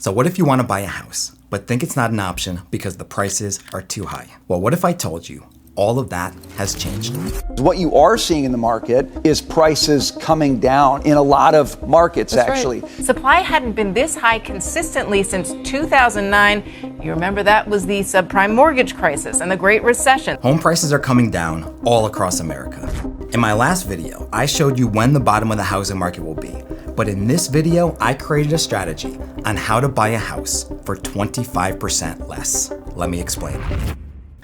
So what if you want to buy a house, but think it's not an option because the prices are too high? Well, what if I told you all of that has changed? What you are seeing in the market is prices coming down in a lot of markets. That's actually. Right. Supply hadn't been this high consistently since 2009. You remember that was the subprime mortgage crisis and the Great Recession. Home prices are coming down all across America. In my last video, I showed you when the bottom of the housing market will be. But in this video, I created a strategy on how to buy a house for 25% less. Let me explain.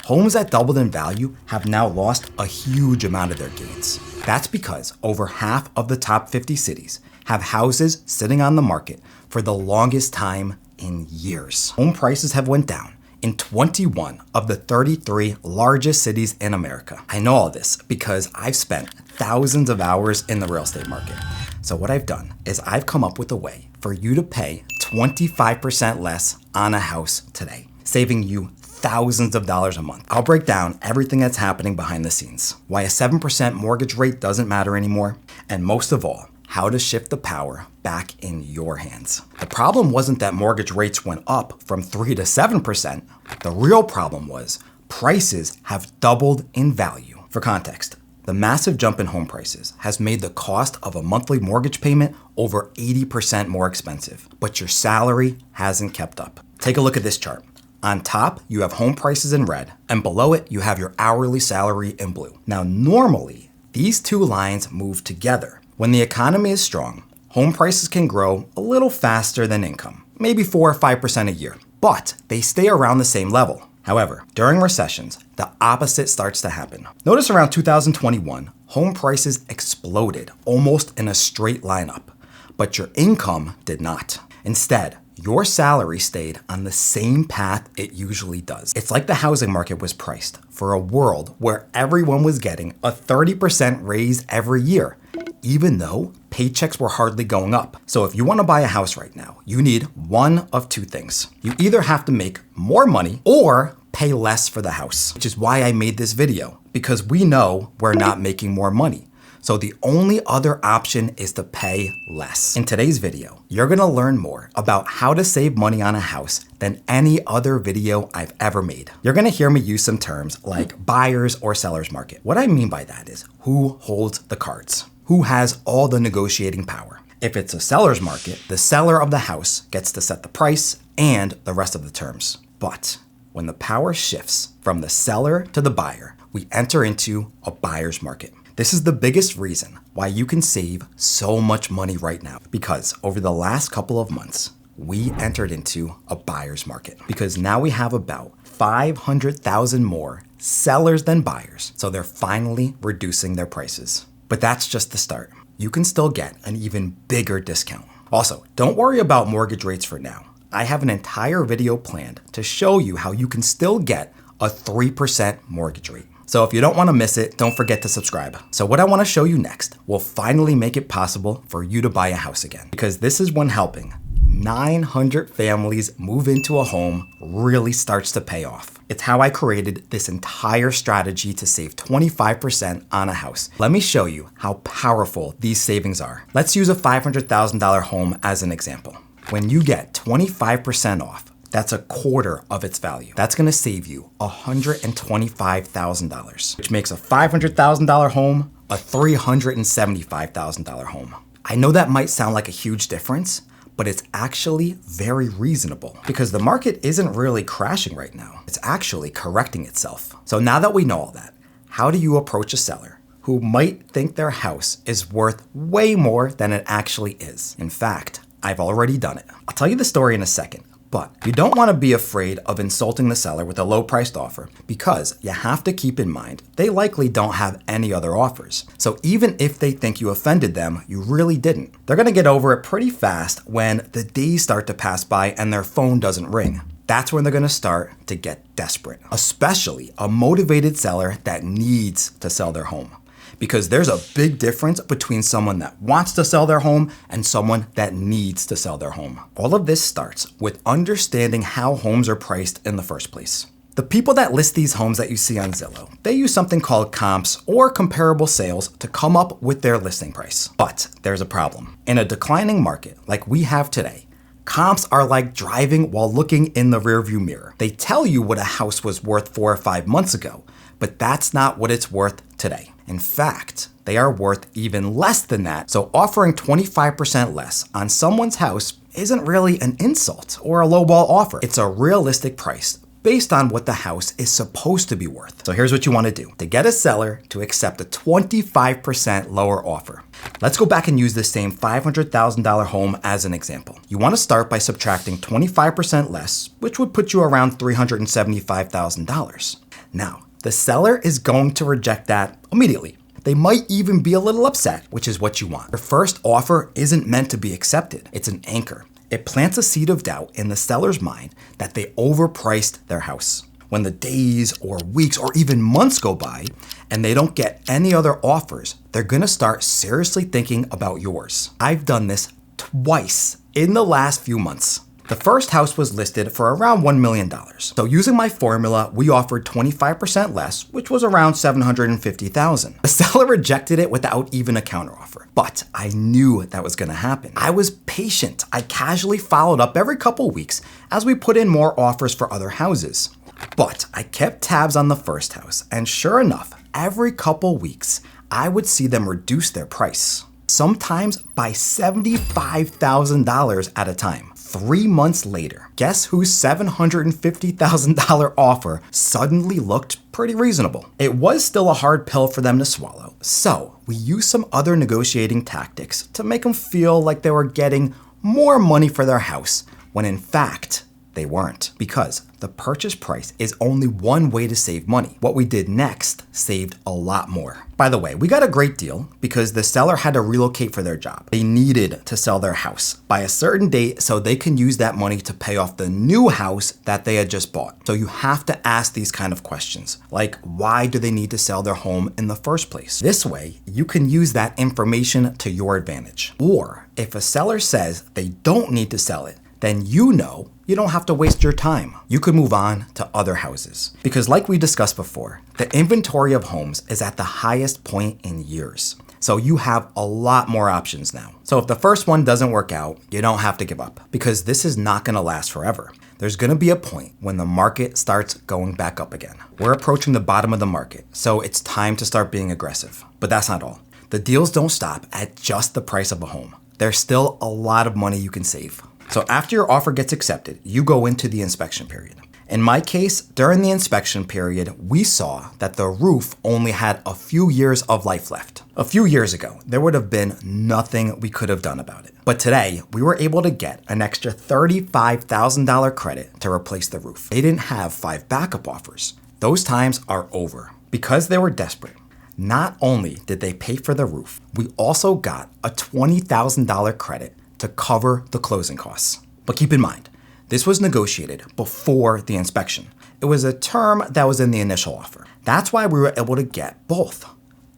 Homes that doubled in value have now lost a huge amount of their gains. That's because over half of the top 50 cities have houses sitting on the market for the longest time in years. Home prices have went down in 21 of the 33 largest cities in America. I know all this because I've spent thousands of hours in the real estate market. So what I've done is I've come up with a way for you to pay 25% less on a house today, saving you thousands of dollars a month. I'll break down everything that's happening behind the scenes, why a 7% mortgage rate doesn't matter anymore, and most of all, how to shift the power back in your hands. The problem wasn't that mortgage rates went up from 3 to 7%. The real problem was prices have doubled in value. For context, the massive jump in home prices has made the cost of a monthly mortgage payment over 80% more expensive, but your salary hasn't kept up. Take a look at this chart. On top, you have home prices in red, and below it, you have your hourly salary in blue. Now, normally, these two lines move together. When the economy is strong, home prices can grow a little faster than income, maybe 4 or 5% a year, but they stay around the same level. However, during recessions, the opposite starts to happen. Notice around 2021, home prices exploded almost in a straight line up, but your income did not. Instead, your salary stayed on the same path it usually does. It's like the housing market was priced for a world where everyone was getting a 30% raise every year, even though paychecks were hardly going up. So if you want to buy a house right now, you need one of two things. You either have to make more money or pay less for the house, which is why I made this video, because we know we're not making more money. So the only other option is to pay less. In today's video, you're gonna learn more about how to save money on a house than any other video I've ever made. You're gonna hear me use some terms like buyer's or seller's market. What I mean by that is who holds the cards, who has all the negotiating power. If it's a seller's market, the seller of the house gets to set the price and the rest of the terms. But when the power shifts from the seller to the buyer, we enter into a buyer's market. This is the biggest reason why you can save so much money right now, because over the last couple of months, we entered into a buyer's market because now we have about 500,000 more sellers than buyers. So they're finally reducing their prices. But that's just the start. You can still get an even bigger discount. Also, don't worry about mortgage rates for now. I have an entire video planned to show you how you can still get a 3% mortgage rate. So if you don't want to miss it, don't forget to subscribe. So what I want to show you next will finally make it possible for you to buy a house again, because this is when helping 900 families move into a home really starts to pay off. It's how I created this entire strategy to save 25% on a house. Let me show you how powerful these savings are. Let's use a $500,000 home as an example. When you get 25% off, that's a quarter of its value. That's gonna save you $125,000, which makes a $500,000 home a $375,000 home. I know that might sound like a huge difference, but it's actually very reasonable because the market isn't really crashing right now. It's actually correcting itself. So now that we know all that, how do you approach a seller who might think their house is worth way more than it actually is? In fact, I've already done it. I'll tell you the story in a second. But you don't want to be afraid of insulting the seller with a low-priced offer because you have to keep in mind they likely don't have any other offers. So even if they think you offended them, you really didn't. They're going to get over it pretty fast when the days start to pass by and their phone doesn't ring. That's when they're going to start to get desperate, especially a motivated seller that needs to sell their home. Because there's a big difference between someone that wants to sell their home and someone that needs to sell their home. All of this starts with understanding how homes are priced in the first place. The people that list these homes that you see on Zillow, they use something called comps or comparable sales to come up with their listing price. But there's a problem. In a declining market like we have today, Comps are like driving while looking in the rearview mirror. They tell you what a house was worth 4 or 5 months ago, but that's not what it's worth today. In fact, they are worth even less than that, so offering 25% less on someone's house isn't really an insult or a lowball offer. It's a realistic price based on what the house is supposed to be worth. So here's what you want to do to get a seller to accept a 25% lower offer. Let's go back and use this same $500,000 home as an example. You want to start by subtracting 25% less, which would put you around $375,000. Now, the seller is going to reject that immediately. They might even be a little upset, which is what you want. Your first offer isn't meant to be accepted. It's an anchor. It plants a seed of doubt in the seller's mind that they overpriced their house. When the days or weeks or even months go by and they don't get any other offers, they're gonna start seriously thinking about yours. I've done this twice in the last few months. The first house was listed for around $1 million. So using my formula, we offered 25% less, which was around $750,000. The seller rejected it without even a counteroffer, but I knew that was gonna happen. I was patient. I casually followed up every couple weeks as we put in more offers for other houses. But I kept tabs on the first house, and sure enough, every couple weeks, I would see them reduce their price, sometimes by $75,000 at a time. 3 months later, guess whose $750,000 offer suddenly looked pretty reasonable? It was still a hard pill for them to swallow, so we used some other negotiating tactics to make them feel like they were getting more money for their house, when in fact, they weren't, because the purchase price is only one way to save money. What we did next saved a lot more. By the way, we got a great deal because the seller had to relocate for their job. They needed to sell their house by a certain date so they can use that money to pay off the new house that they had just bought. So you have to ask these kind of questions, like why do they need to sell their home in the first place? This way, you can use that information to your advantage. Or if a seller says they don't need to sell it, then you know you don't have to waste your time. You could move on to other houses. Because like we discussed before, the inventory of homes is at the highest point in years. So you have a lot more options now. So if the first one doesn't work out, you don't have to give up, because this is not gonna last forever. There's gonna be a point when the market starts going back up again. We're approaching the bottom of the market, so it's time to start being aggressive. But that's not all. The deals don't stop at just the price of a home. There's still a lot of money you can save. So after your offer gets accepted, you go into the inspection period. In my case, during the inspection period, we saw that the roof only had a few years of life left. A few years ago, there would have been nothing we could have done about it. But today, we were able to get an extra $35,000 credit to replace the roof. They didn't have 5 backup offers. Those times are over. Because they were desperate, not only did they pay for the roof, we also got a $20,000 credit to cover the closing costs. But keep in mind, this was negotiated before the inspection. It was a term that was in the initial offer. That's why we were able to get both.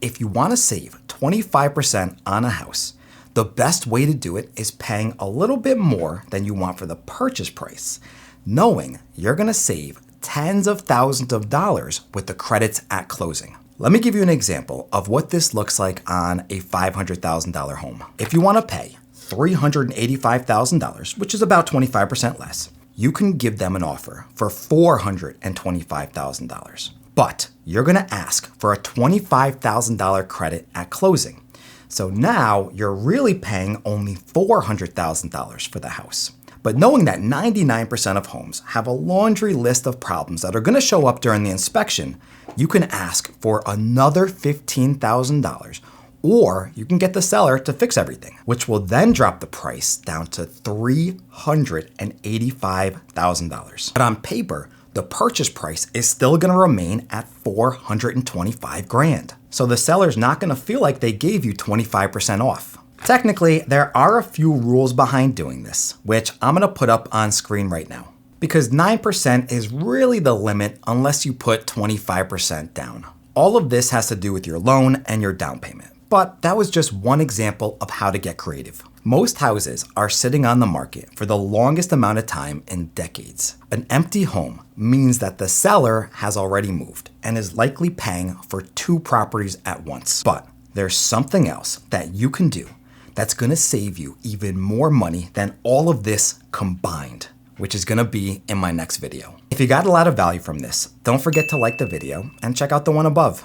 If you want to save 25% on a house, the best way to do it is paying a little bit more than you want for the purchase price, knowing you're going to save tens of thousands of dollars with the credits at closing. Let me give you an example of what this looks like on a $500,000 home. If you want to pay $385,000, which is about 25% less, you can give them an offer for $425,000. But you're gonna ask for a $25,000 credit at closing. So now you're really paying only $400,000 for the house. But knowing that 99% of homes have a laundry list of problems that are gonna show up during the inspection, you can ask for another $15,000, or you can get the seller to fix everything, which will then drop the price down to $385,000. But on paper, the purchase price is still gonna remain at $425,000. So the seller's not gonna feel like they gave you 25% off. Technically, there are a few rules behind doing this, which I'm gonna put up on screen right now. Because 9% is really the limit unless you put 25% down. All of this has to do with your loan and your down payment. But that was just one example of how to get creative. Most houses are sitting on the market for the longest amount of time in decades. An empty home means that the seller has already moved and is likely paying for 2 properties at once. But there's something else that you can do that's gonna save you even more money than all of this combined, which is gonna be in my next video. If you got a lot of value from this, don't forget to like the video and check out the one above.